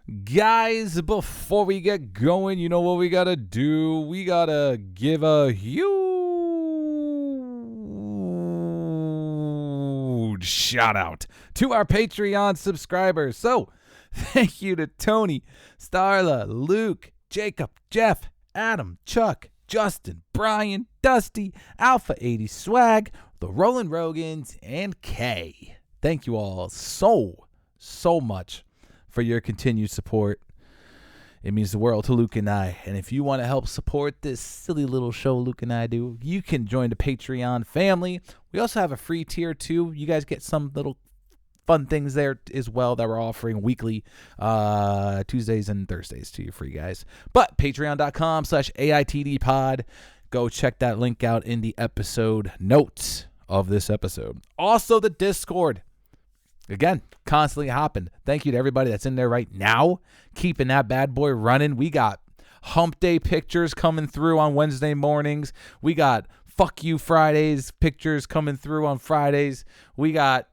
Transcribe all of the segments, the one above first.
Guys, before we get going, you know what we gotta do? We gotta give a huge shout out to our Patreon subscribers. So, thank you to Tony, Starla, Luke, Jacob, Jeff, Adam, Chuck, Justin, Brian, Dusty, Alpha 80 Swag, the Roland Rogans, and Kay. Thank you all so much for your continued support. It means the world to Luke and I. And if you want to help support this silly little show Luke and I do, you can join the Patreon family. We also have a free tier too. You guys get some little fun things there as well that we're offering weekly, Tuesdays and Thursdays to you free guys. But patreon.com/AITDpod. Go check that link out in the episode notes of this episode. Also the Discord. Again, constantly hopping. Thank you to everybody that's in there right now, keeping that bad boy running. We got hump day pictures coming through on Wednesday mornings. We got fuck you Fridays pictures coming through on Fridays. We got,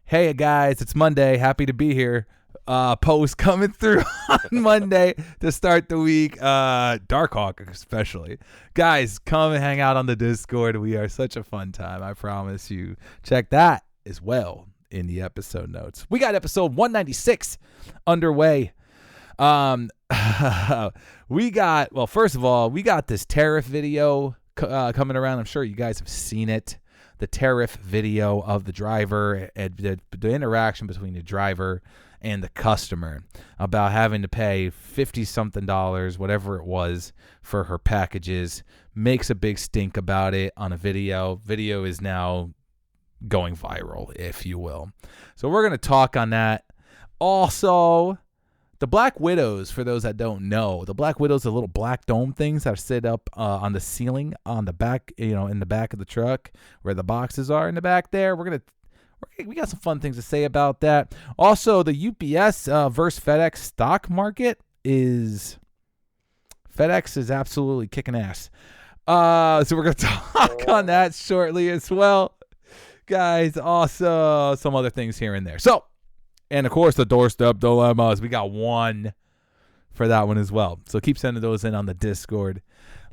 hey guys, it's Monday, happy to be here. Post coming through on Monday to start the week. Darkhawk especially. Guys, come and hang out on the Discord. We are such a fun time, I promise you. Check that as well in the episode notes. We got episode 196 underway. First of all, we got this Tariff video coming around. I'm sure you guys have seen it. The Tariff video of the driver and the interaction between the driver and the customer about having to pay $50-something, whatever it was, for her packages. Makes a big stink about it on a video. Video is now going viral, if you will. So we're going to talk on that. Also, the Black Widows, for those that don't know, the Black Widows are little black dome things that are set up on the ceiling on the back, in the back of the truck where the boxes are in the back there. We got some fun things to say about that. Also, the UPS versus FedEx stock market FedEx is absolutely kicking ass. So we're going to talk on that shortly as well. Guys, also some other things here and there. So, and of course, the Doorstep dilemmas. We got one for that one as well. So keep sending those in on the Discord.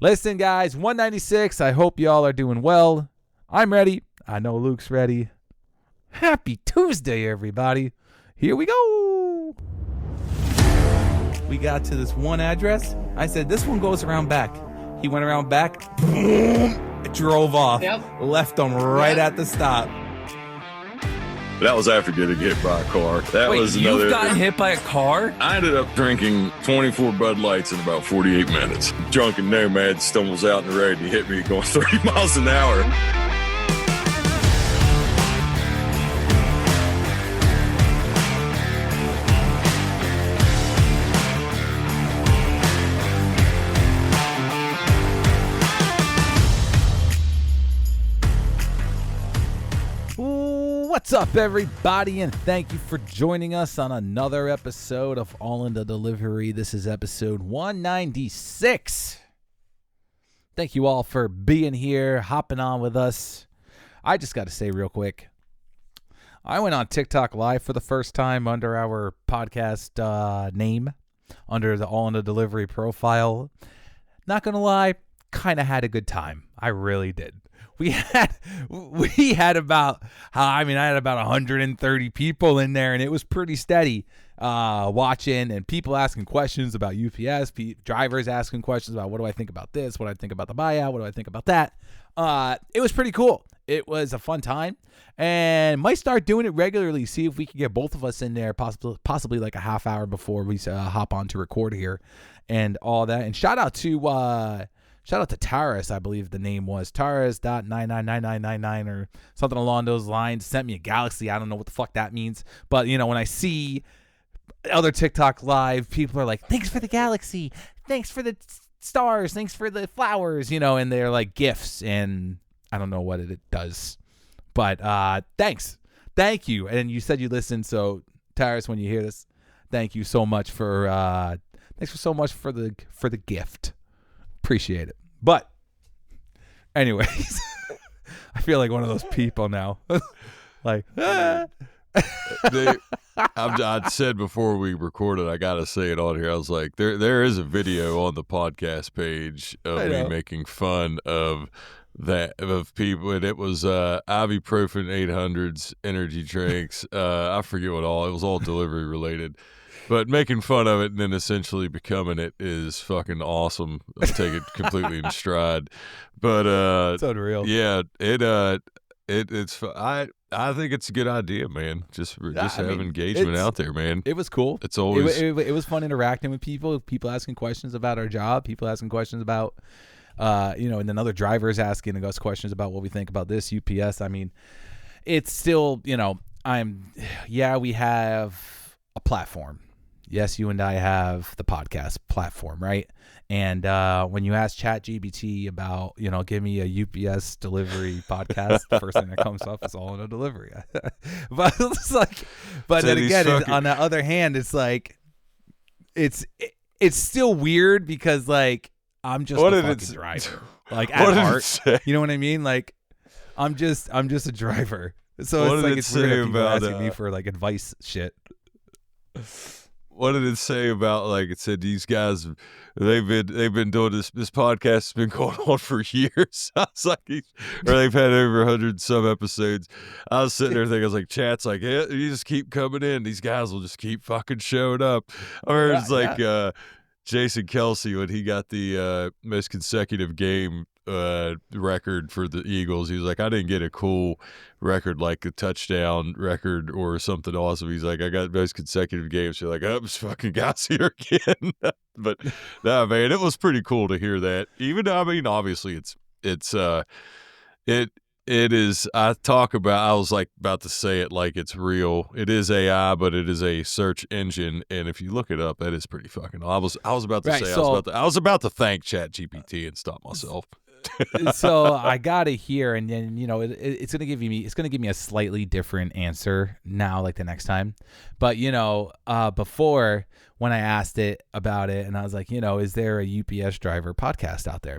Listen, guys, 196. I hope y'all are doing well. I'm ready. I know Luke's ready. Happy Tuesday, everybody. Here we go. We got to this one address. I said, this one goes around back. He went around back. Boom. Drove off. Yep. Left them right at the stop. That was after getting hit by a car. You've gotten hit by a car? I ended up drinking 24 Bud Lights in about 48 minutes. Drunken nomad stumbles out in the road and he hit me going 30 miles an hour. What's up, everybody, and thank you for joining us on another episode of All in the Delivery. This is episode 196. Thank you all for being here, hopping on with us. I just got to say real quick, I went on TikTok Live for the first time under our podcast name, under the All in the Delivery profile. Not going to lie, kind of had a good time. I really did. I had about 130 people in there, and it was pretty steady watching, and people asking questions about UPS, drivers asking questions about what do I think about this, what do I think about the buyout, what do I think about that. It was pretty cool. It was a fun time, and might start doing it regularly, see if we can get both of us in there, possibly like a half hour before we hop on to record here and all that. And shout out to Tariff, I believe the name was. Tariff.999999 or something along those lines. Sent me a galaxy. I don't know what the fuck that means. But, when I see other TikTok Live, people are like, thanks for the galaxy. Thanks for the stars. Thanks for the flowers, and they're like gifts. And I don't know what it does. But thanks. Thank you. And you said you listened. So, Tariff, when you hear this, thank you so much for the gift. Appreciate it. But anyways, I feel like one of those people now. Like, I'd said before we recorded, I gotta say it on here. I was like, there is a video on the podcast page of me making fun of people, and it was ibuprofen 800s, energy drinks. I forget what all. It was all delivery related. But making fun of it and then essentially becoming it is fucking awesome. I take it completely in stride. But it's unreal. Yeah, I think it's a good idea, man. Just have engagement out there, man. It was cool. It's always it was fun interacting with people asking questions about our job, people asking questions about and then other drivers asking us questions about what we think about this UPS. I mean, it's still, we have a platform. Yes, you and I have the podcast platform, right? And when you ask ChatGPT about, give me a UPS delivery podcast, the first thing that comes up is all in a delivery. But it's like, then again, on the other hand, it's like, it's still weird because like I'm just a fucking driver, like at heart. You know what I mean? Like I'm just a driver. So it's like it's weird people asking me for like advice shit. What did it say about, like, it said these guys, they've been doing this podcast has been going on for years. I was like, or they've had over 100 some episodes. I was sitting there thinking, I was like, chat's like, yeah, you just keep coming in. These guys will just keep fucking showing up. Or it's Jason Kelsey, when he got the most consecutive game record for the Eagles, he was like, I didn't get a cool record like a touchdown record or something awesome. He's like, I got most consecutive games. So like, oh, this fucking guy's here again. But nah, man, it was pretty cool to hear that. Even though, I mean, obviously it is, I was like about to say it like it's real. It is AI, but it is a search engine, and if you look it up, that is pretty fucking. I was about to say, I was about to thank ChatGPT and stop myself. So I got it here, and then it's gonna give me a slightly different answer now, like the next time. But before, when I asked it about it, and I was like, is there a UPS driver podcast out there?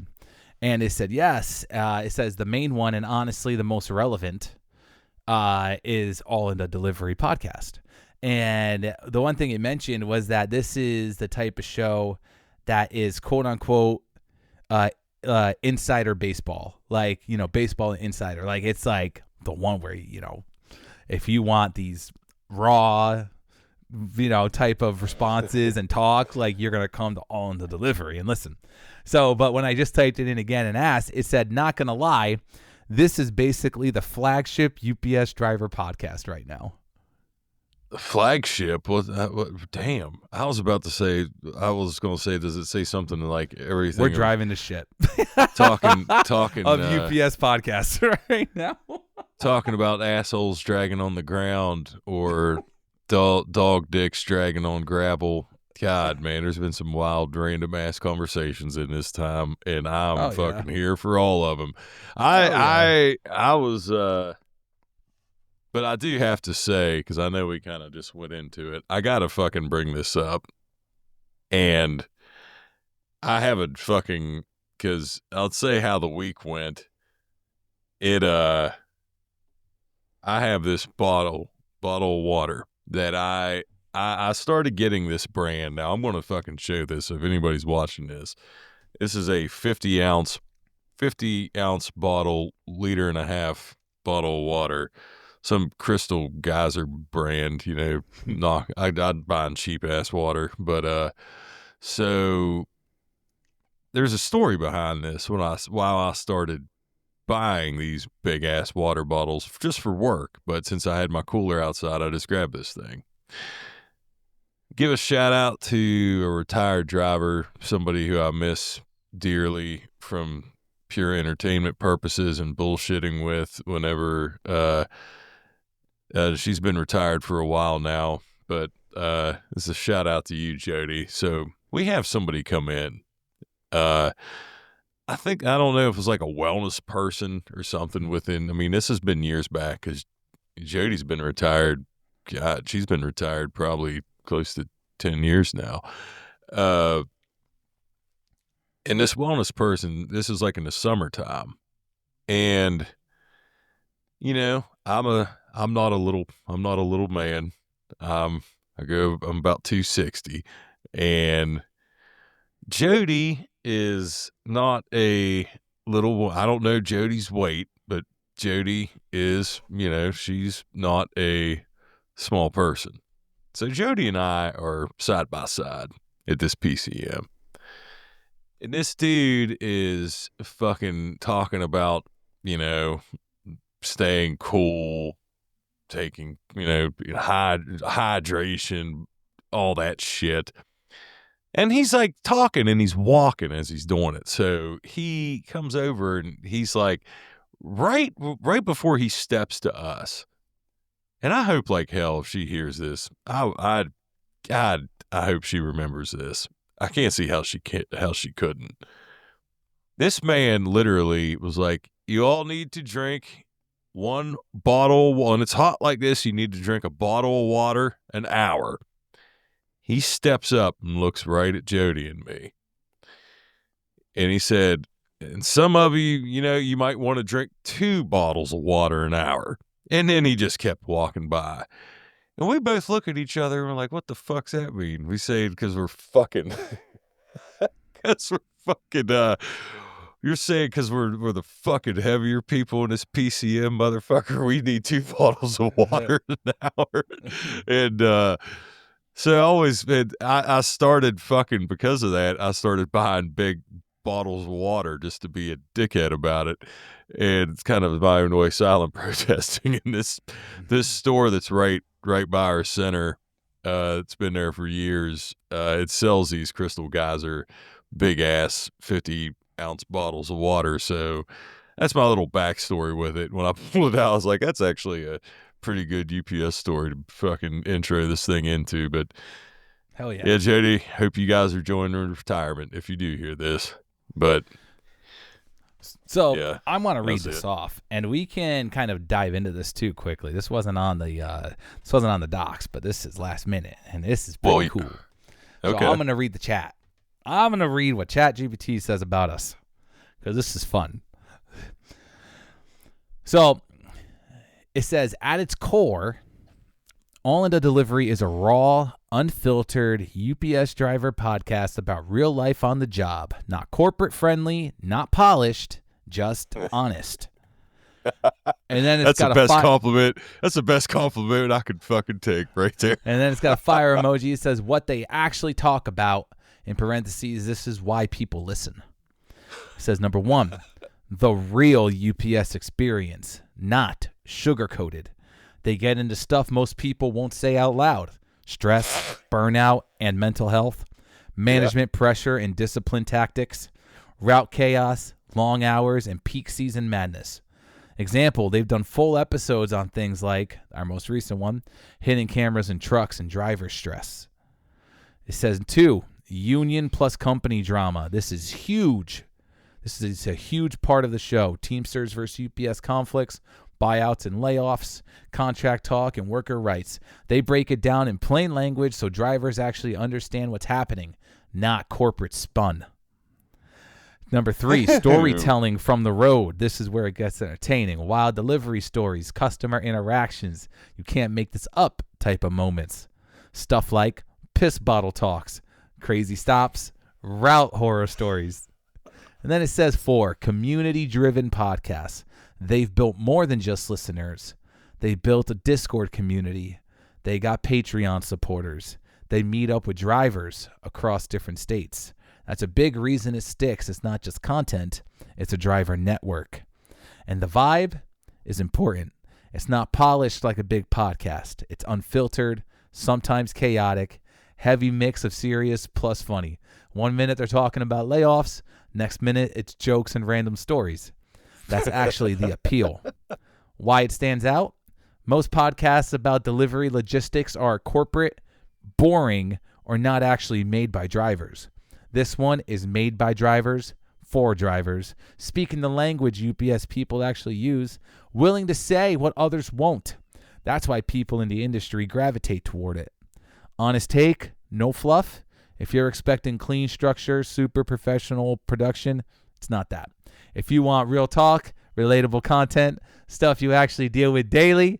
And it said yes. It says the main one, and honestly the most relevant, is All in the Delivery podcast. And the one thing it mentioned was that this is the type of show that is quote unquote insider baseball, like baseball insider. Like it's like the one where if you want these raw type of responses and talk, like you're gonna come to All in the Delivery and listen. So, but when I just typed it in again and asked, it said, not gonna lie, this is basically the flagship UPS driver podcast right now. Flagship? What, damn. I was going to say, does it say something like everything? We're driving the ship. Talking of UPS podcasts right now. Talking about assholes dragging on the ground or dog dicks dragging on gravel. God, man, there's been some wild, random ass conversations in this time, and I'm fucking here for all of them. I was, but I do have to say, because I know we kind of just went into it, I gotta fucking bring this up, and I haven't fucking, because I'll say how the week went. I have this bottle of water that I started getting this brand. Now I'm going to fucking show this if anybody's watching this. This is a 50 ounce bottle, 1.5 liter bottle of water. Some Crystal Geyser brand, I'd buying cheap ass water. But, so there's a story behind this. While I started buying these big ass water bottles just for work, but since I had my cooler outside, I just grabbed this thing. Give a shout out to a retired driver, somebody who I miss dearly from pure entertainment purposes and bullshitting with whenever, she's been retired for a while now, but this is a shout out to you, Jody. So we have somebody come in. I don't know if it was like a wellness person or something within, I mean, this has been years back because Jody's been retired. God, she's been retired probably close to 10 years now. And this wellness person, this is like in the summertime. And, I'm I'm not a little man. I'm about 260, and Jody is not a little. I don't know Jody's weight, but Jody is, she's not a small person. So Jody and I are side by side at this PCM. And this dude is fucking talking about, staying cool, taking, hydration, all that shit. And he's like talking and he's walking as he's doing it. So he comes over and he's like, right before he steps to us. And I hope like hell if she hears this. I hope she remembers this. I can't see how she couldn't. This man literally was like, you all need to drink one bottle. When it's hot like this, you need to drink a bottle of water an hour. He steps up and looks right at Jody and me. And he said, and some of you, you might want to drink 2 bottles of water an hour. And then he just kept walking by. And we both look at each other and we're like, what the fuck's that mean? We say, because we're fucking, you're saying because we're the fucking heavier people in this PCM, motherfucker, we need 2 bottles of water an hour. And, so I started fucking, because of that, I started buying big bottles of water just to be a dickhead about it. And it's kind of my own way silent protesting in this store that's right by our center. It's been there for years. It sells these Crystal Geyser big ass 50-ounce bottles of water. So that's my little backstory with it. When I pulled it out, I was like, that's actually a pretty good UPS story to fucking intro this thing into. But hell yeah. Yeah, Jody, hope you guys are enjoying retirement if you do hear this. But so yeah, I want to read this off, and we can kind of dive into this too quickly. This wasn't on the docs, but this is last minute, and this is pretty cool. Okay. So I'm going to read the chat. I'm going to read what ChatGPT says about us, because this is fun. So it says, at its core, All Into Delivery is a raw, unfiltered UPS driver podcast about real life on the job. Not corporate friendly, not polished, just honest. And then it's got the best compliment. That's the best compliment I could fucking take right there. And then it's got a fire emoji. It says what they actually talk about. In parentheses, this is why people listen. It says, number 1, the real UPS experience, not sugar-coated. They get into stuff most people won't say out loud. Stress, burnout, and mental health. Management pressure and discipline tactics. Route chaos, long hours, and peak season madness. Example, they've done full episodes on things like, our most recent one, hidden cameras in trucks and driver stress. It says 2, union plus company drama. This is huge. This is a huge part of the show. Teamsters versus UPS conflicts, buyouts and layoffs, contract talk, and worker rights. They break it down in plain language so drivers actually understand what's happening, not corporate spun. Number 3, storytelling from the road. This is where it gets entertaining. Wild delivery stories, customer interactions. You can't make this up type of moments. Stuff like piss bottle talks, crazy stops, route horror stories. And then it says 4, community-driven podcasts. They've built more than just listeners. They built a Discord community. They got Patreon supporters. They meet up with drivers across different states. That's a big reason it sticks. It's not just content. It's a driver network. And the vibe is important. It's not polished like a big podcast. It's unfiltered, sometimes chaotic, heavy mix of serious plus funny. 1 minute they're talking about layoffs. Next minute it's jokes and random stories. That's actually the appeal. Why it stands out? Most podcasts about delivery logistics are corporate, boring, or not actually made by drivers. This one is made by drivers, for drivers, speaking the language UPS people actually use, willing to say what others won't. That's why people in the industry gravitate toward it. Honest take, no fluff. If you're expecting clean structure, super professional production, it's not that. If you want real talk, relatable content, stuff you actually deal with daily,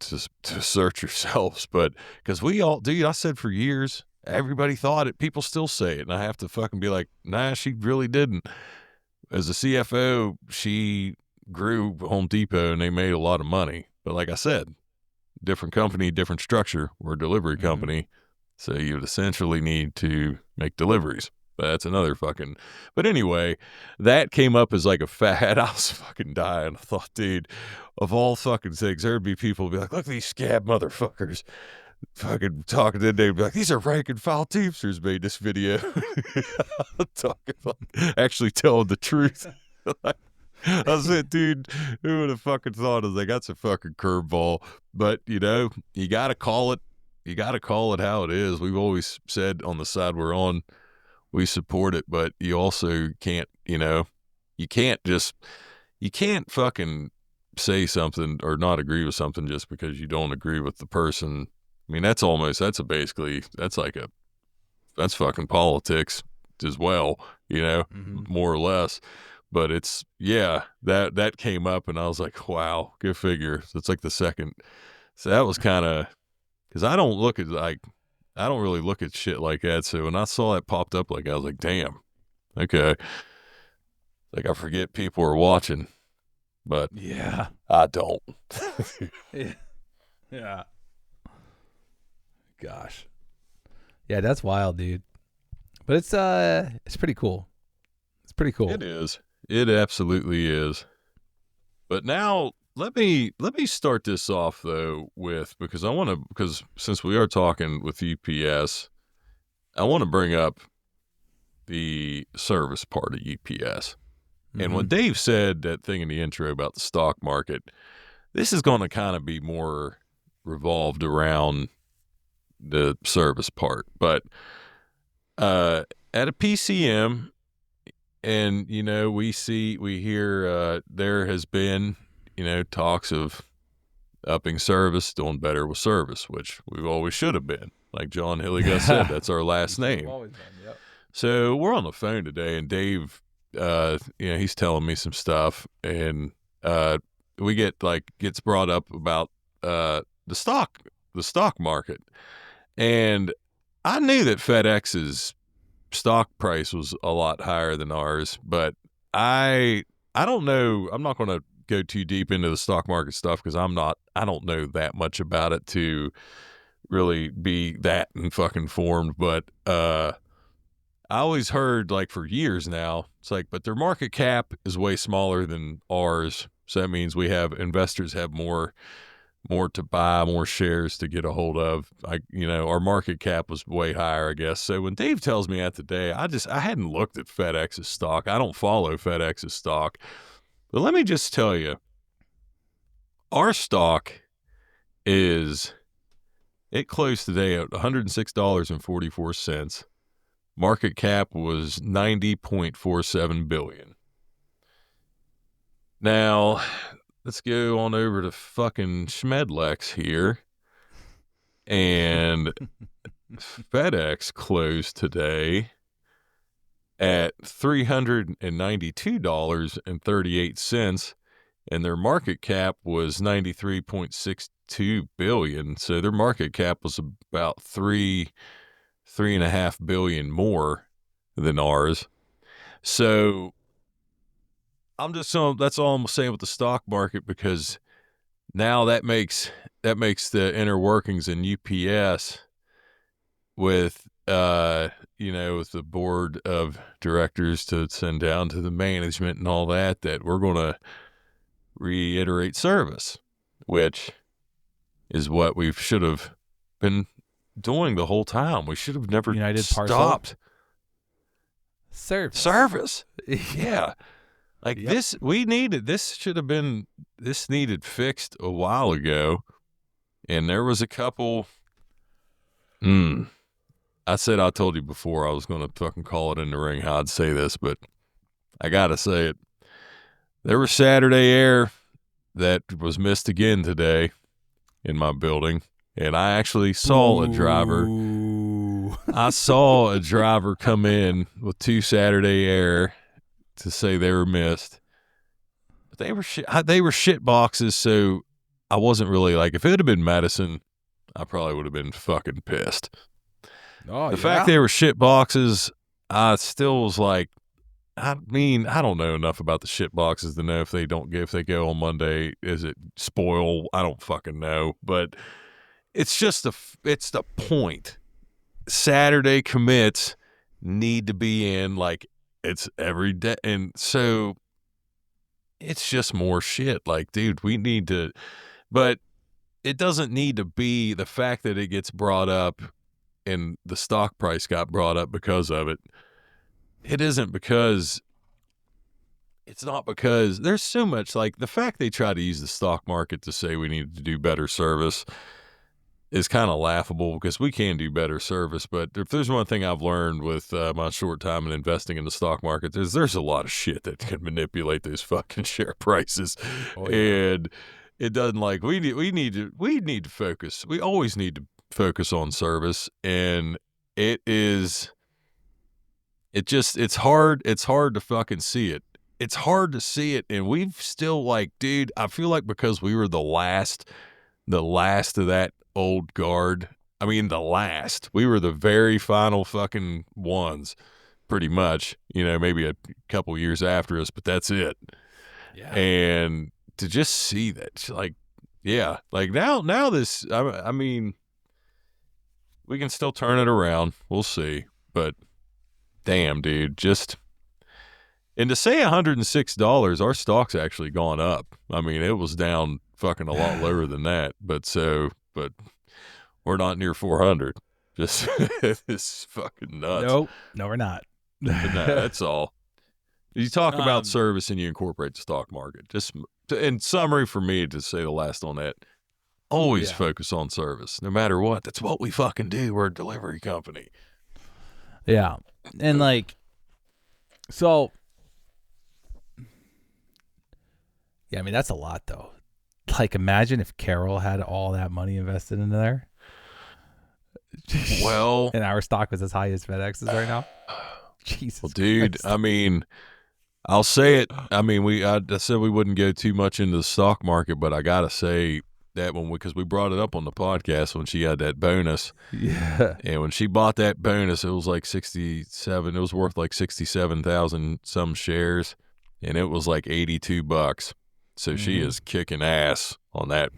to search yourselves. But because we all, dude, I said for years, everybody thought it. People still say it, and I have to fucking be like, nah, she really didn't. As a CFO, she grew Home Depot, and they made a lot of money. But like I said, different company, different structure. We're a delivery company, so you would essentially need to make deliveries. But that's another fucking. But anyway, that came up as like a fad. I was fucking dying. I thought, dude, of all fucking things, there'd be people who'd be like, look at these scab motherfuckers fucking talking. Then they'd be like, these are rank and file teamsters made this video. Talking about actually telling the truth. I said, dude, who would have fucking thought of that? That's a fucking curveball. But, you know, you got to call it. You got to call it how it is. We've always said on the side we're on, we support it, but you also can't, you know, you can't fucking say something or not agree with something just because you don't agree with the person. I mean, that's fucking politics as well, you know, more or less. But it's, yeah, that came up and I was like, wow, good figure. So it's like the second. So that was kind of, because I don't really look at shit like that. So when I saw that popped up, like, I was like, damn, okay. Like, I forget people are watching, but yeah, I don't. Yeah. Gosh. Yeah, that's wild, dude. But it's pretty cool. It's pretty cool. It is. It absolutely is. But now let me start this off though because since we are talking with UPS, I want to bring up the service part of UPS. And when Dave said that thing in the intro about the stock market, this is going to kind of be more revolved around the service part. But at a PCM, and, you know, we hear there has been, you know, talks of upping service, doing better with service, which we always should have been. Like John Hilligus said, that's our last name. Always been, yep. So we're on the phone today, and Dave, you know, he's telling me some stuff, and we gets brought up about the stock market, and I knew that FedEx's stock price was a lot higher than ours, but I don't know. I'm not going to go too deep into the stock market stuff because I don't know that much about it to really be that fucking informed. But I always heard, like, for years now, it's like, but their market cap is way smaller than ours, so that means investors have more to buy, more shares to get a hold of. Our market cap was way higher, I guess. So when Dave tells me that today, I hadn't looked at FedEx's stock. I don't follow FedEx's stock. But let me just tell you, our stock it closed today at $106.44. Market cap was $90.47 billion. Now, let's go on over to fucking Schmedlex here. And FedEx closed today at $392.38, and their market cap was $93.62 billion. So their market cap was about $3.5 billion more than ours. So that's all I'm saying with the stock market, because now that makes the inner workings in UPS with with the board of directors to send down to the management and all that we're going to reiterate service, which is what we should have been doing the whole time. We should have never stopped. Service. Yeah. Like, yep. This needed fixed a while ago. And there was a couple, I told you before I was going to fucking call it in the ring how I'd say this, but I got to say it. There was Saturday air that was missed again today in my building. And I actually saw a driver. I saw a driver come in with 2 Saturday air to say they were missed. But they were shit boxes, so I wasn't really like, if it had been medicine, I probably would have been fucking pissed. Oh, the fact they were shit boxes, I still was like, I mean, I don't know enough about the shit boxes to know if they go on Monday, is it spoil? I don't fucking know, but it's just it's the point. Saturday commits need to be in, like, it's every day, and so it's just more shit. Like, dude, we need to, but it doesn't need to be the fact that it gets brought up and the stock price got brought up because of it. It isn't because, it's not because there's so much, like, the fact they try to use the stock market to say we need to do better service is kind of laughable, because we can do better service. But if there's one thing I've learned with my short time in investing in the stock market, there's a lot of shit that can manipulate those fucking share prices. Oh, yeah. And it doesn't, like, we need to focus. We always need to focus on service, and it's hard to fucking see it. It's hard to see it, and we've still, like, dude, I feel like because we were the last of that old guard. I mean, we were the very final fucking ones, pretty much, maybe a couple years after us, but that's it. Yeah. And to just see that, like, yeah, like now this, I mean, we can still turn it around. We'll see, but damn, dude, and to say $106, our stock's actually gone up. I mean, it was down fucking a lot lower than that, but we're not near 400. Just, it's fucking nuts. No, we're not. But no, that's all. You talk about service and you incorporate the stock market. Just in summary, for me to say the last on that, always focus on service, no matter what. That's what we fucking do. We're a delivery company. Yeah. And, like, so, yeah, I mean, that's a lot, though. Like, imagine if Carol had all that money invested into there. Well, and our stock was as high as FedEx is right now. Jesus. Well, dude, Christ. I mean, I'll say it. I mean, I said we wouldn't go too much into the stock market, but I gotta say that because we brought it up on the podcast when she had that bonus. Yeah. And when she bought that bonus, it was like 67. It was worth like 67,000 some shares, and it was like $82. So she is kicking ass on that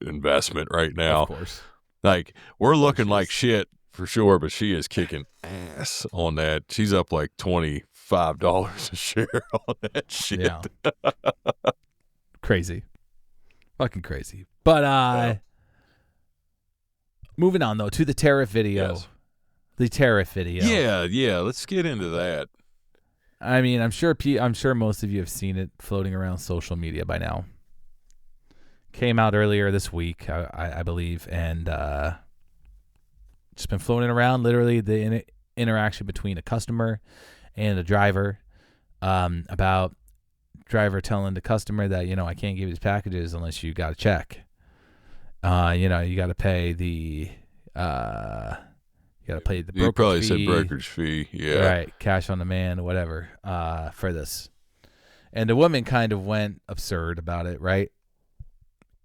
investment right now. Of course. Like, we're looking like shit for sure, but she is kicking ass on that. She's up like $25 a share on that shit. Yeah. Crazy. Fucking crazy. But moving on, though, to the Tariff video. Yes. The Tariff video. Yeah. Let's get into that. I mean, I'm sure most of you have seen it floating around social media by now. Came out earlier this week, I believe, and just been floating around. Literally, the interaction between a customer and a driver, about driver telling the customer that, I can't give you these packages unless you got a check. You got to pay the brokerage fee. You probably said brokerage fee, yeah. Right, cash on demand, whatever, for this. And the woman kind of went absurd about it, right?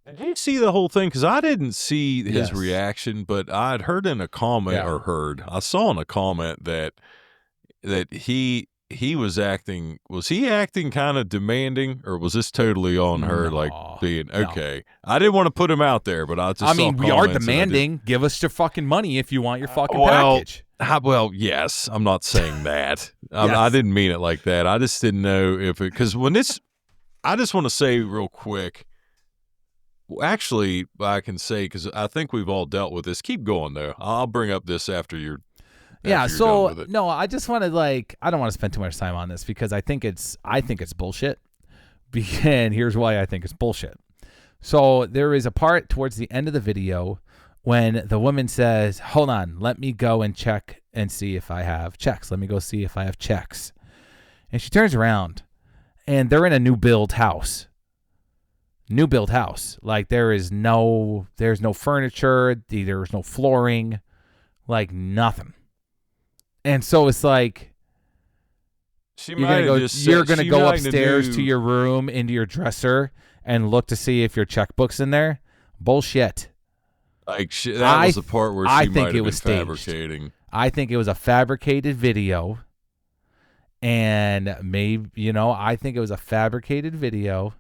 Did you see the whole thing? Because I didn't see his reaction, but I'd heard in a comment, I saw in a comment that he was acting. Was he acting kind of demanding, or was this totally on her, like being okay? I didn't want to put him out there, but I mean, we are demanding. Give us your fucking money if you want your fucking package. Well, yes, I'm not saying that. I didn't mean it like that. I just didn't know if it, because I just want to say real quick. Actually, I can say, because I think we've all dealt with this. Keep going, though. I'll bring up this after you're so, done with it. No, I just want to, I don't want to spend too much time on this, because I think it's bullshit. And here's why I think it's bullshit. So there is a part towards the end of the video when the woman says, hold on, let me go and check and see if I have checks. Let me go see if I have checks. And she turns around, and they're in a new build house. Like, there's no furniture, there's no flooring, like nothing. And so it's like, you're gonna go upstairs to your room, into your dresser, and look to see if your checkbook's in there. Bullshit. Like that was the part where she might have been fabricating. I think it was a fabricated video. And maybe, I think it was a fabricated video.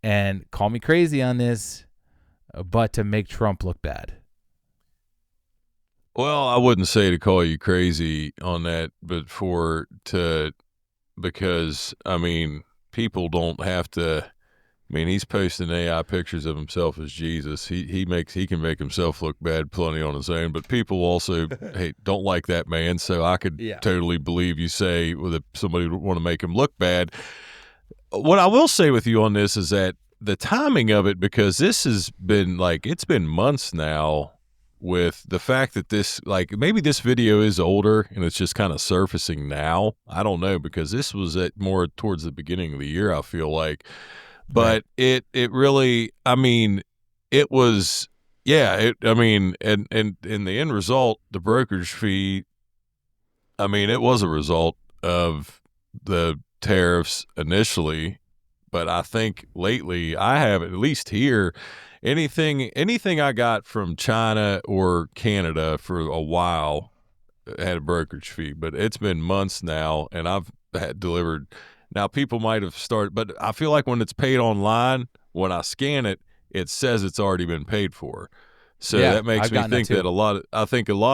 And call me crazy on this, but to make Trump look bad. Well, I wouldn't say to call you crazy on that, but because, I mean, people don't have to. I mean, he's posting AI pictures of himself as Jesus. He can make himself look bad plenty on his own, but people also don't like that man. So I could totally believe you say that somebody would want to make him look bad. What I will say with you on this is that the timing of it, because this has been it's been months now with the fact that this, maybe this video is older and it's just kind of surfacing now. I don't know, because this was more towards the beginning of the year, I feel like. But it really, I mean, it was, and in the end result, the brokerage fee, I mean, it was a result of the tariffs initially, but I think lately I have, at least here, anything I got from China or Canada for a while had a brokerage fee, but it's been months now, and I've had delivered. Now, people might have started, but I feel like when it's paid online, when I scan it, it says it's already been paid for. So that makes me think that a lot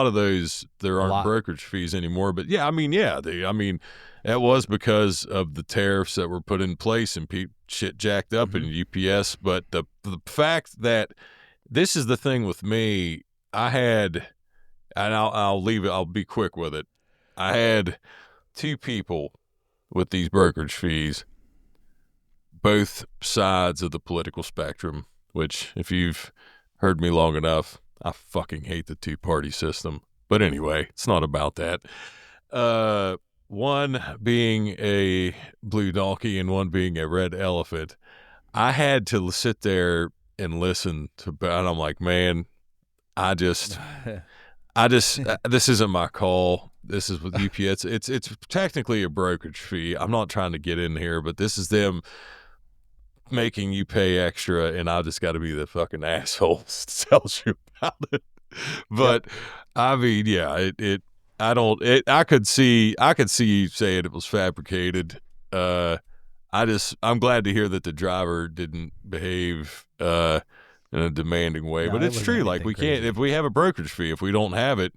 of those, there aren't brokerage fees anymore. But that was because of the tariffs that were put in place and shit jacked up in UPS. But the fact that this is the thing with me, and I'll leave it, I'll be quick with it. I had two people with these brokerage fees, both sides of the political spectrum, which if you've heard me long enough, I fucking hate the two-party system. But anyway, it's not about that. One being a blue donkey and one being a red elephant. I had to sit there and listen to, and I'm like, man, this isn't my call. This is with UPS. It's technically a brokerage fee. I'm not trying to get in here, but this is them making you pay extra, and I just got to be the fucking asshole that tells you about it. But I mean, I could see you saying it was fabricated. I'm glad to hear that the driver didn't behave in a demanding way. No, but it's true. Like, we can't, if we have a brokerage fee, if we don't have it,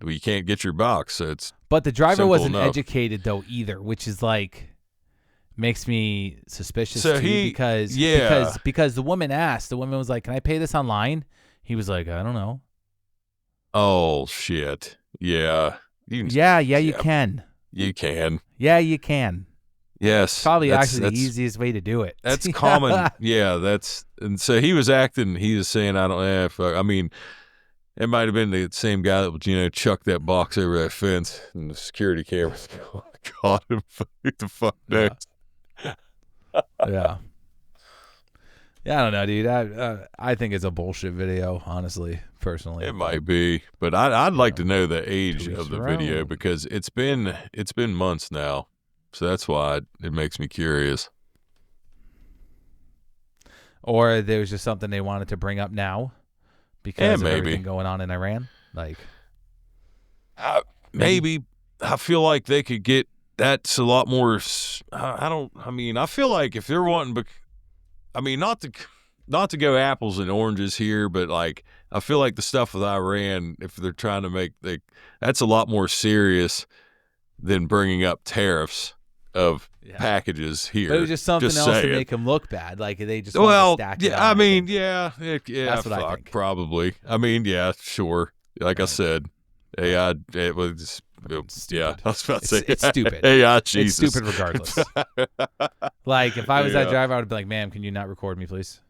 we can't get your box. So but the driver wasn't educated though either, which is makes me suspicious too, because the woman asked, the woman was like, "Can I pay this online?" He was like, "I don't know." Oh shit. Yeah. You can. You can. Yeah, you can. Yes. Probably actually the easiest way to do it. That's common. Yeah, and so he was saying, I mean, it might have been the same guy that, chucked that box over that fence and the security cameras caught him. What the fuck knows? Yeah. Yeah, I don't know, dude. I think it's a bullshit video, honestly, personally. It might be, but I'd like to know the age of the video, because it's been months now, so that's why it makes me curious. Or there was just something they wanted to bring up now because of everything going on in Iran, maybe. I feel like they could get. That's a lot more. I feel like if they're wanting, not to go apples and oranges here, but I feel like the stuff with Iran, if they're trying to make, that's a lot more serious than bringing up tariffs of packages here. But it was just something else to make them look bad. They just stack it up. That's what I think. Probably. Sure. I said, AI, it was. Yeah, I was about to say it's stupid. AI, Jesus. It's stupid regardless. If I was that driver, I would be like, "Ma'am, can you not record me, please?"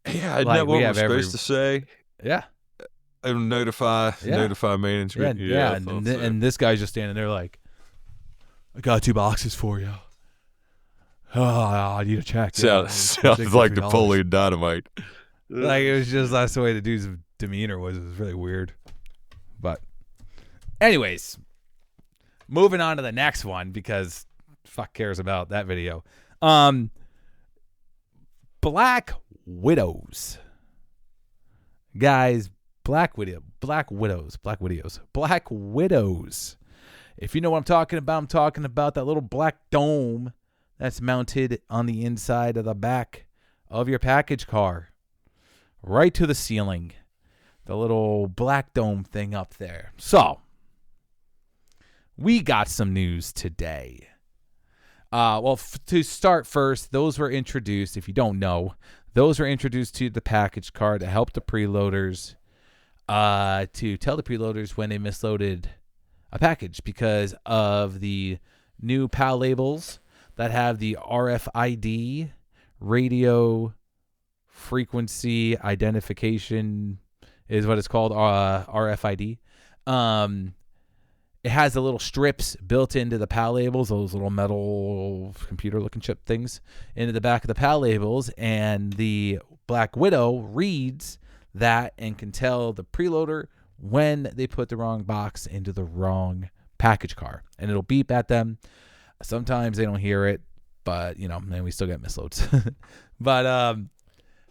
Yeah, isn't that what we're supposed to say? Yeah. And notify management. Yeah. And this guy's just standing there like, "I got 2 boxes for you. Oh, I need a check." Sounds like Napoleon Dynamite. It was just that's the way the dude's demeanor was. It was really weird. But anyways, moving on to the next one, because fuck cares about that video. Black widows. Guys, black widows. If you know what I'm talking about that little black dome that's mounted on the inside of the back of your package car, right to the ceiling. The little black dome thing up there. So, we got some news today. To start first, those were introduced, if you don't know, those were introduced to the package car to help the preloaders, to tell the preloaders when they misloaded a package because of the new PAL labels that have the RFID, radio frequency identification is what it's called, RFID. It has the little strips built into the PAL labels, those little metal computer-looking chip things, into the back of the PAL labels, and the Black Widow reads that and can tell the preloader when they put the wrong box into the wrong package car. And it'll beep at them. Sometimes they don't hear it, but, then we still get misloads. But,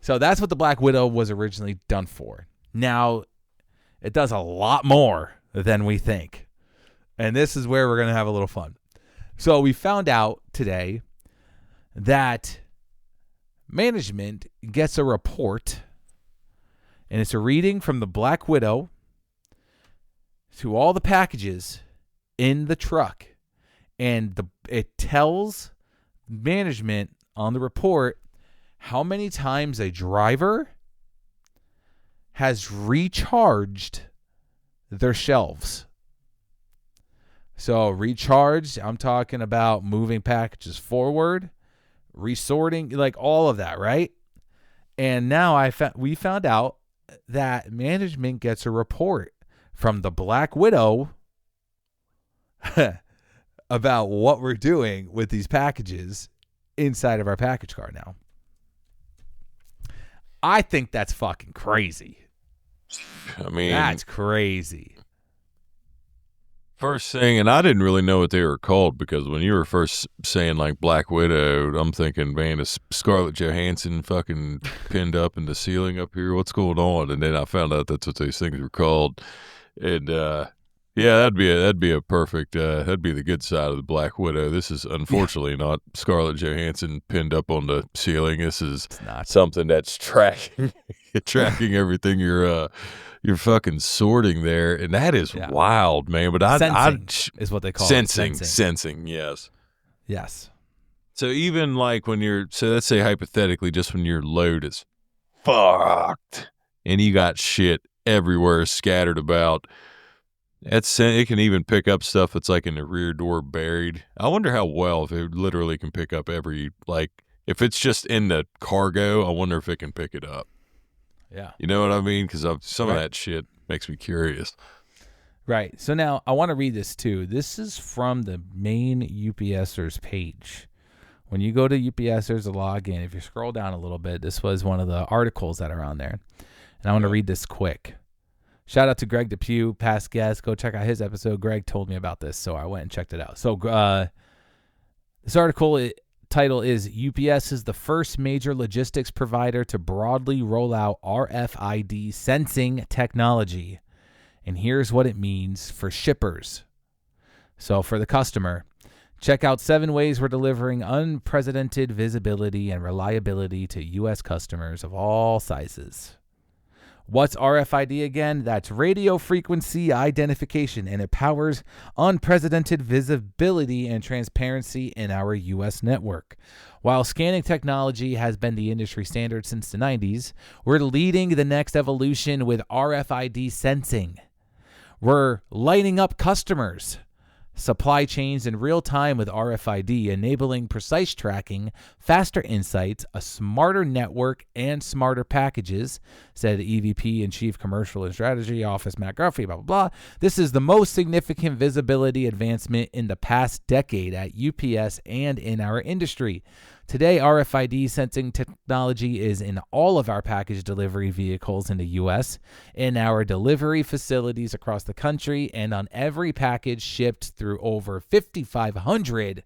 so that's what the Black Widow was originally done for. Now, it does a lot more than we think. And this is where we're going to have a little fun. So we found out today that management gets a report, and it's a reading from the Black Widow to all the packages in the truck. And it tells management on the report how many times a driver has recharged their shelves. So recharged, I'm talking about moving packages forward, resorting, like all of that, right? And now we found out that management gets a report from the Black Widow about what we're doing with these packages inside of our package car now. I think that's fucking crazy. I mean, that's crazy. First thing, and I didn't really know what they were called because when you were first saying like Black Widow, I'm thinking, man, is Scarlett Johansson fucking pinned up in the ceiling up here? What's going on? And then I found out that's what these things were called. And yeah, that'd be a perfect. That'd be the good side of the Black Widow. This is unfortunately not Scarlett Johansson pinned up on the ceiling. This is something that's tracking everything you're fucking sorting there, and that is wild, man. But sensing is what they call it. Sensing, yes. So even like so let's say hypothetically, just when your load is fucked and you got shit everywhere scattered about, it can even pick up stuff that's like in the rear door buried. I wonder how well if it literally can pick up if it's just in the cargo. I wonder if it can pick it up. Yeah. You know what I mean? Because some of that shit makes me curious. Right. So now I want to read this too. This is from the main UPSers page. When you go to UPSers to log in, if you scroll down a little bit, this was one of the articles that are on there. And I want to read this quick. Shout out to Greg Depew, past guest. Go check out his episode. Greg told me about this, so I went and checked it out. So this article title is UPS is the first major logistics provider to broadly roll out RFID sensing technology. And here's what it means for shippers. So for the customer, check out 7 ways we're delivering unprecedented visibility and reliability to U.S. customers of all sizes. What's RFID again? That's radio frequency identification, and it powers unprecedented visibility and transparency in our U.S. network. While scanning technology has been the industry standard since the 90s, we're leading the next evolution with RFID sensing. We're lighting up customers' supply chains in real time with RFID, enabling precise tracking, faster insights, a smarter network, and smarter packages, said EVP and Chief Commercial and Strategy Office Matt Gruffy, blah, blah, blah. This is the most significant visibility advancement in the past decade at UPS and in our industry. Today, RFID sensing technology is in all of our package delivery vehicles in the U.S., in our delivery facilities across the country, and on every package shipped through over 5,500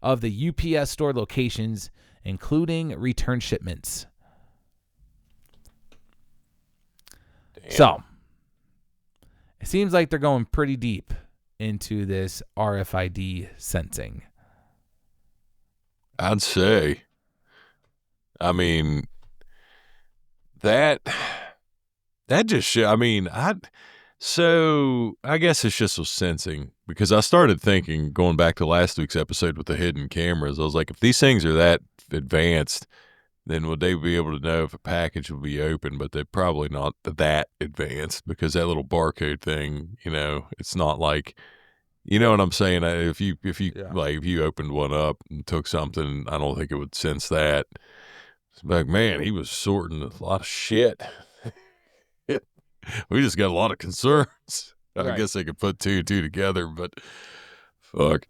of the UPS store locations including return shipments. Damn. So, it seems like they're going pretty deep into this RFID sensing. I'd say. I mean, that just so I guess it's just with sensing, because I started thinking, going back to last week's episode with the hidden cameras, I was like, if these things are that advanced, then would they be able to know if a package will be open? But they're probably not that advanced, because that little barcode thing, it's not like, you know what I'm saying? If you like, if you opened one up and took something, I don't think it would sense that. It's like, man, he was sorting a lot of shit. We just got a lot of concerns. Right. I guess they could put two and two together, but fuck.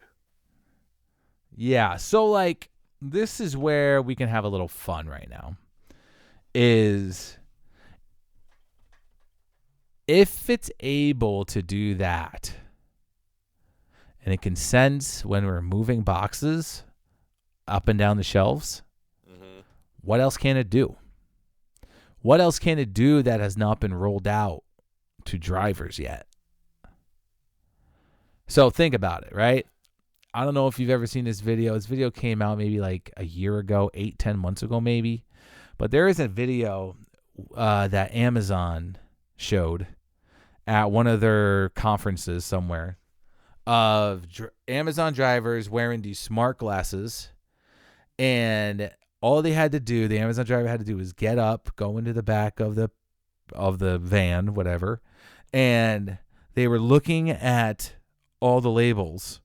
Yeah, so like, this is where we can have a little fun right now. Is if it's able to do that, and it can sense when we're moving boxes up and down the shelves, what else can it do? What else can it do that has not been rolled out to drivers yet? So think about it, right? I don't know if you've ever seen this video. This video came out maybe like a year ago, 8-10 months ago maybe. But there is a video that Amazon showed at one of their conferences somewhere of Amazon drivers wearing these smart glasses, and all they had to do, the Amazon driver had to do, was get up, go into the back of the van, whatever, and they were looking at all the labels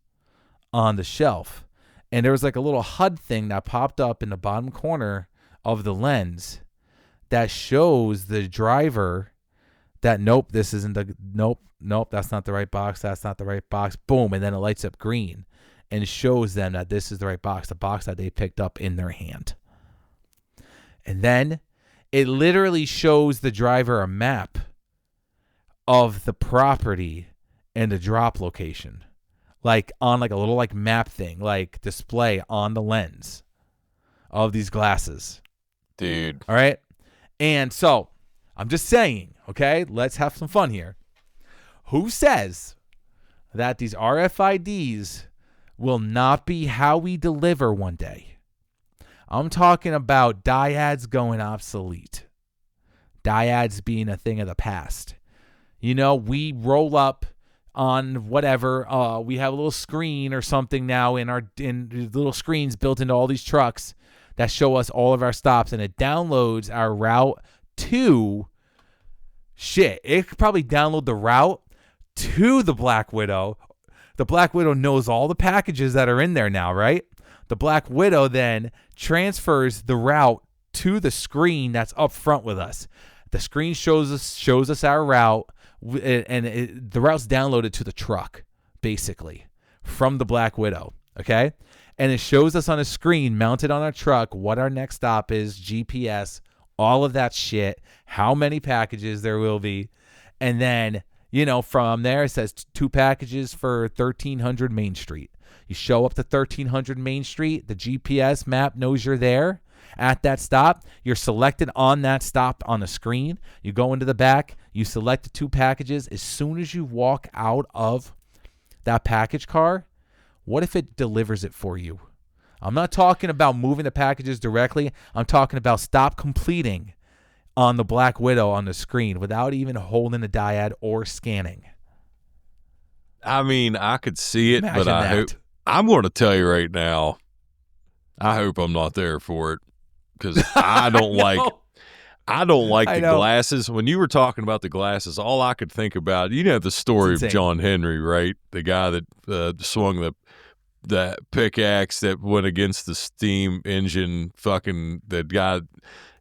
on the shelf, and there was like a little HUD thing that popped up in the bottom corner of the lens that shows the driver that nope, that's not the right box, that's not the right box, boom, and then it lights up green and shows them that this is the right box, the box that they picked up in their hand. And then it literally shows the driver a map of the property and the drop location, like on like a little like map thing, like display on the lens of these glasses. Dude. All right. And so I'm just saying, okay, let's have some fun here. Who says that these RFIDs will not be how we deliver one day? I'm talking about dyads going obsolete. Dyads being a thing of the past. We roll up on whatever. We have a little screen or something now in little screens built into all these trucks that show us all of our stops, and it downloads our route to it could probably download the route to the Black Widow. The Black Widow knows all the packages that are in there now, right? The Black Widow then transfers the route to the screen that's up front with us. The screen shows us our route, and the route's downloaded to the truck, basically, from the Black Widow, okay? And it shows us on a screen mounted on our truck what our next stop is, GPS, all of that shit, how many packages there will be. And then, from there, it says 2 packages for 1300 Main Street. You show up to 1300 Main Street. The GPS map knows you're there at that stop. You're selected on that stop on the screen. You go into the back. You select the 2 packages. As soon as you walk out of that package car, what if it delivers it for you? I'm not talking about moving the packages directly. I'm talking about stop completing on the Black Widow on the screen without even holding the dyad or scanning. I mean, I could see it, Imagine but that. I'm going to tell you right now, I hope I'm not there for it, because I don't like the glasses. When you were talking about the glasses, all I could think about, the story of John Henry, right? The guy that swung the pickaxe that went against the steam engine, that guy.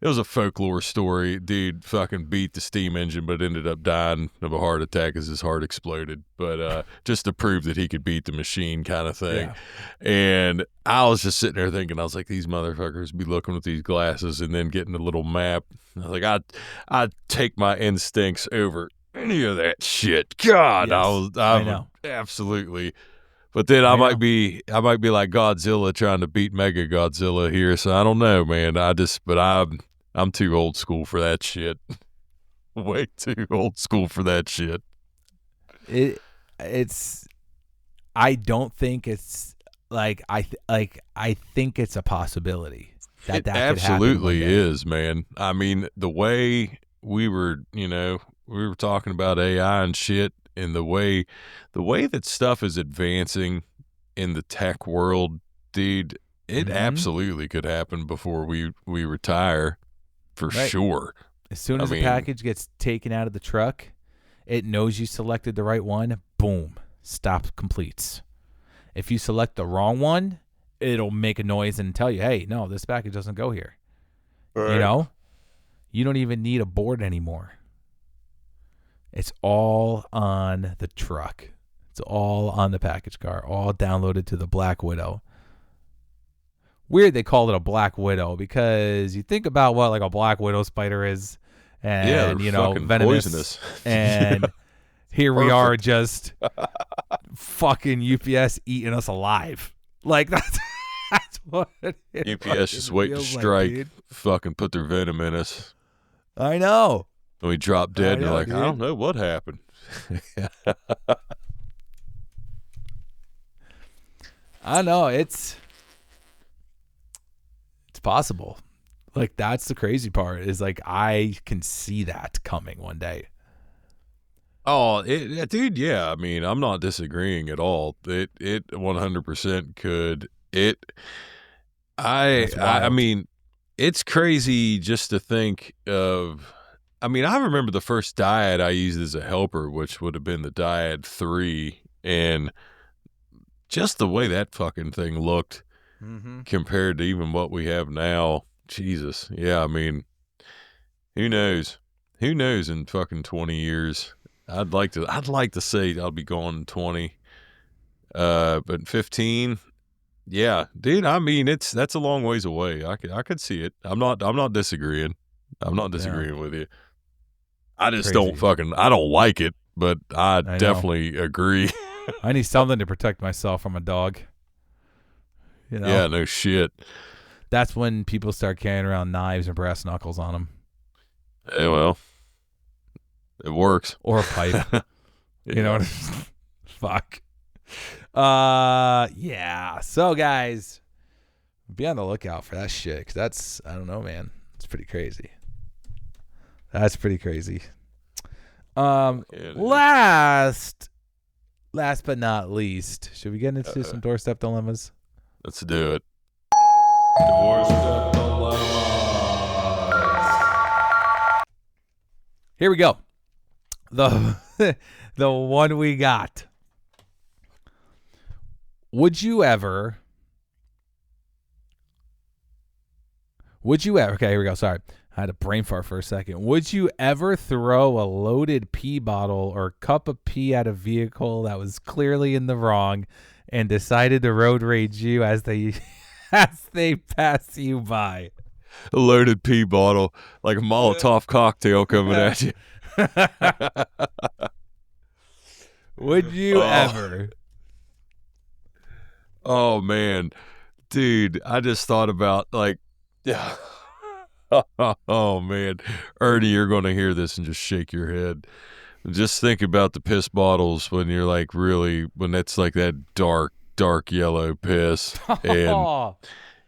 It was a folklore story. Dude fucking beat the steam engine, but ended up dying of a heart attack as his heart exploded. But just to prove that he could beat the machine, kind of thing. Yeah. And I was just sitting there thinking, I was like, these motherfuckers be looking with these glasses and then getting a little map. I was like, I'd take my instincts over any of that shit. God, yes, I would absolutely But then I might be like Godzilla trying to beat Mega Godzilla here. So I don't know, man. I'm too old school for that shit. Way too old school for that shit. I don't think it's like I think it's a possibility that It could absolutely happen is, man. I mean, the way we were talking about AI and shit, and the way that stuff is advancing in the tech world, dude, it absolutely could happen before we retire, for sure. As soon as the package gets taken out of the truck, it knows you selected the right one. Boom, stop completes. If you select the wrong one, it'll make a noise and tell you, hey, no, this package doesn't go here. Right. You know? You don't even need a board anymore. It's all on the truck. It's all on the package car, all downloaded to the Black Widow. Weird they called it a Black Widow, because you think about what like a Black Widow spider is, and venomous, poisonous. And here we are just fucking UPS eating us alive. Like that's what it UPS just waiting to strike, like, fucking put their venom in us. I know. And we drop dead and you're like, dude, I don't know what happened. I know, it's possible. Like, that's the crazy part, is like I can see that coming one day. Oh, dude, yeah. I mean, I'm not disagreeing at all. It 100% could. I mean, it's crazy just to think of. I mean, I remember the first diet I used as a helper, which would have been the Diet 3, and just the way that fucking thing looked compared to even what we have now. Jesus. Yeah, I mean, who knows? Who knows in fucking 20 years? I'd like to say I'll be gone in 20. But 15, yeah, dude, I mean, that's a long ways away. I could see it. I'm not disagreeing. I'm not disagreeing with you. I just don't like it, but I definitely agree. I need something to protect myself from a dog. You know? Yeah, no shit. That's when people start carrying around knives and brass knuckles on them. Yeah, well, it works. Or a pipe. You know what? Fuck. Yeah. So, guys, be on the lookout for that shit, because that's, I don't know, man. It's pretty crazy. That's pretty crazy. Last but not least, should we get into some doorstep dilemmas? Let's do it. Doorstep dilemmas. Here we go. The one we got. Would you ever? Okay, here we go. Sorry. I had a brain fart for a second. Would you ever throw a loaded pee bottle or cup of pee at a vehicle that was clearly in the wrong and decided to road rage you as they pass you by? A loaded pee bottle, like a Molotov cocktail coming at you. Would you ever? Oh, man. Dude, I just thought about, like, yeah. Oh, man. Ernie, you're going to hear this and just shake your head. Just think about the piss bottles when you're like when it's like that dark yellow piss. And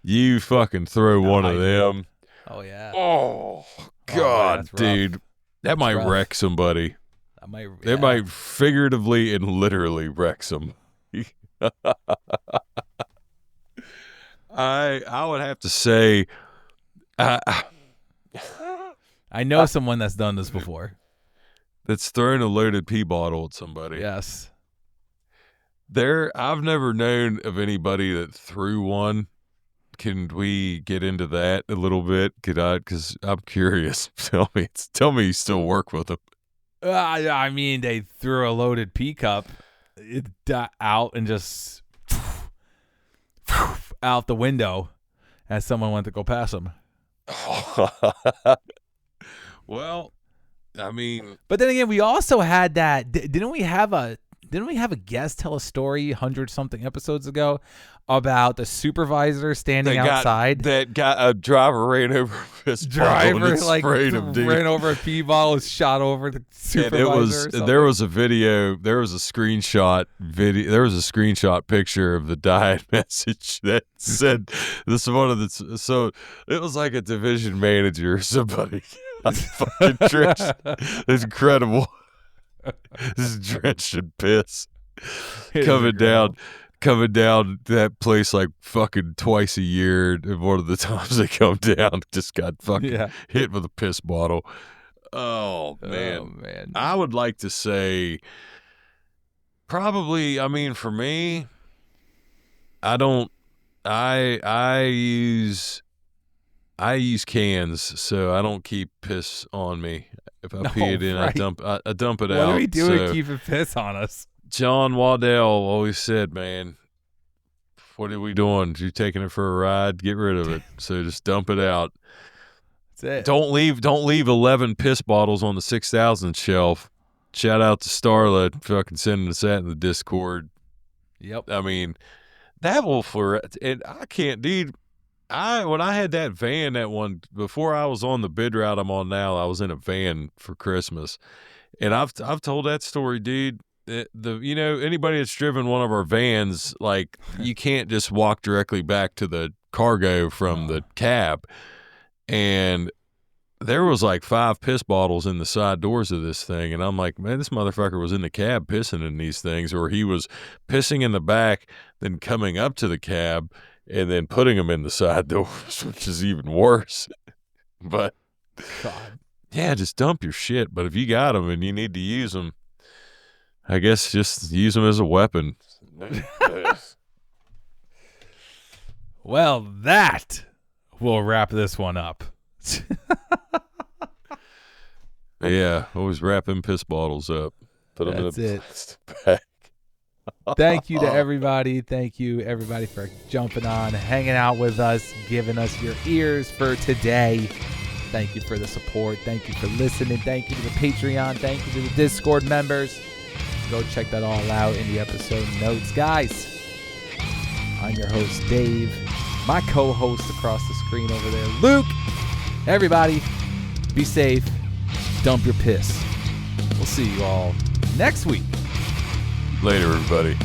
you fucking throw one of them. Oh, yeah. Oh, God, dude. That might wreck somebody. That might figuratively and literally wreck some. I would have to say, I know someone that's done this before. That's thrown a loaded pee bottle at somebody. Yes. I've never known of anybody that threw one. Can we get into that a little bit? Because I'm curious. Tell me you still work with them. I mean, they threw a loaded pee cup out and just out the window as someone went to go pass them. Well, I mean, but then again, we also had that. Didn't we have a didn't we have a guest tell a story 100-something episodes ago about the supervisor standing outside? That a driver ran over his driver like ran over a pee bottle, shot over the supervisor. And there was a video. There was a screenshot video. There was a screenshot picture of the diet message that said this is one of the. So it was like a division manager or somebody. Fucking drenched. It's incredible. This is drenched in piss. Coming down that place like fucking twice a year. And one of the times they come down, just got fucking hit with a piss bottle. Oh man. I would like to say probably, I mean, for me, I use cans, so I don't keep piss on me. If I pee it in, I dump it out. What are we doing keeping piss on us? John Waddell always said, man, what are we doing? You taking it for a ride? Get rid of it. So just dump it out. That's it. Don't leave 11 piss bottles on the 6,000 shelf. Shout out to Starla fucking sending us that in the Discord. Yep. I mean, that will and I can't, dude. When I had that van, that one before I was on the bid route I'm on now, I was in a van for Christmas, and I've told that story, dude. Anybody that's driven one of our vans, like you can't just walk directly back to the cargo from the cab, and there was like 5 piss bottles in the side doors of this thing, and I'm like, man, this motherfucker was in the cab pissing in these things, or he was pissing in the back, then coming up to the cab. And then putting them in the side doors, which is even worse. But, God. Yeah, just dump your shit. But if you got them and you need to use them, I guess just use them as a weapon. Well, that will wrap this one up. Yeah, always wrap them piss bottles up. Put them That's in a it. bag. Thank you to everybody. Thank you, everybody, for jumping on, hanging out with us, giving us your ears for today. Thank you for the support. Thank you for listening. Thank you to the Patreon. Thank you to the Discord members. Go check that all out in the episode notes. Guys, I'm your host, Dave. My co-host across the screen over there, Luke. Everybody, be safe. Dump your piss. We'll see you all next week. Later, everybody.